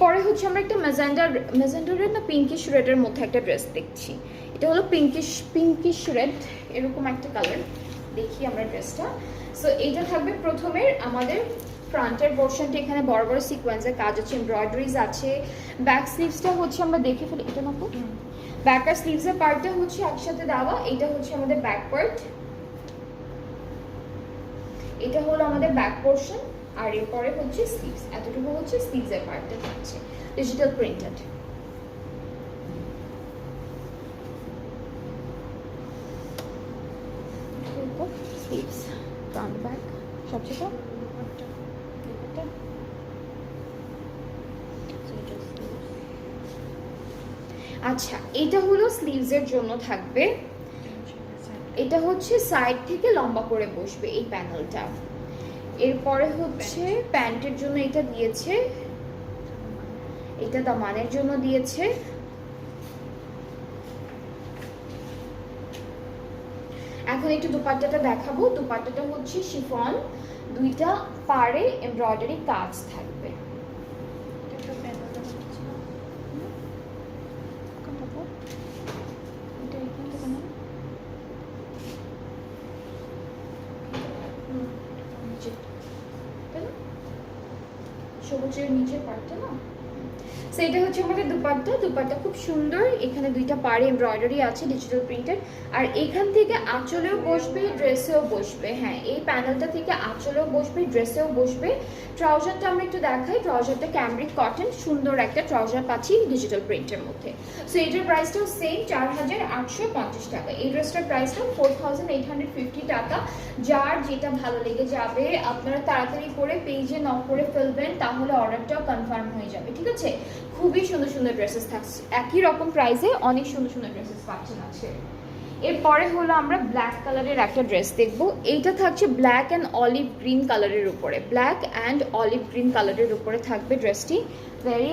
এরপরে হচ্ছে আমরা একটা ম্যাজেন্ডা রেড না পিঙ্কিশ রেডের মধ্যে একটা ড্রেস দেখছি। এটা হলো পিঙ্কিশ রেড, এরকম একটা কালার। দেখি আমরা ড্রেসটা। সো এইটা থাকবে প্রথমে আমাদের ফ্রন্টের পোর্শনটা, এখানে বড় বড় সিকোয়েন্সের কাজ আছে, এমব্রয়ডারিজ আছে। ব্যাক স্লিভসটা হচ্ছে আমরা দেখে ফেলি, এটা না ব্যাক আর স্লিভসের পার্টটা হচ্ছে একসাথে দেওয়া। এটা হচ্ছে আমাদের ব্যাক পার্ট, এটা হলো আমাদের ব্যাক পোর্শন, আর এরপরে হচ্ছে স্লিভস। এতটুকু হচ্ছে স্লিভসের পার্টটা থাকছে digital printed. Sleeves, front back সবচেয়ে। আচ্ছা, এটা হলো স্লিভসের জন্য থাকবে। এটা হচ্ছে সাইড থেকে লম্বা করে বসবে এই প্যানেলটা। এরপরে হচ্ছে প্যান্টের জন্য এটা দিয়েছে, এটা দামানের জন্য দিয়েছে। এখন একটু দুপাট্টাটা দেখাবো। দুপাট্টাটা হচ্ছে শিফন, দুইটা পাড়ে এমব্রয়ডারি কাজ থাকবে। সবুজের নিচের পার্টটা না, সেটা হচ্ছে আমাদের দুপাট্টা। দুপাট্টা খুব সুন্দর, এখানে দুইটা পাড়ে এমব্রয়ডারি আছে ডিজিটাল প্রিন্টেড, আর এখান থেকে আঁচলেও বসবে, ড্রেসেও বসবে। হ্যাঁ, এই প্যানেলটা থেকে আঁচলেও বসবে, ড্রেসেও বসবে। ট্রাউজারটা আমরা একটু দেখাই। ট্রাউজারটা ক্যামব্রিক কটন, সুন্দর একটা ট্রাউজার পাচ্ছি ডিজিটাল প্রিন্টের মধ্যে। সো এটার প্রাইসটাও সেম 4850 টাকা। এই ড্রেসটার প্রাইসটা 4850 টাকা। যার যেটা ভালো লেগে যাবে আপনারা তাড়াতাড়ি করে পেজে নক করে ফেলবেন, তাহলে অর্ডারটাও কনফার্ম হয়ে যাবে। ঠিক আছে, খুবই সুন্দর সুন্দর ড্রেসেস থাকছে, একই রকম প্রাইসে অনেক সুন্দর সুন্দর ড্রেসেস পাচ্ছেন আছে। এরপরে হলো আমরা ব্ল্যাক কালারের একটা ড্রেস দেখবো। এইটা থাকছে ব্ল্যাক অ্যান্ড অলিভ গ্রিন কালারের উপরে, ব্ল্যাক অ্যান্ড অলিভ গ্রিন কালারের উপরে থাকবে ড্রেসটি। ভেরি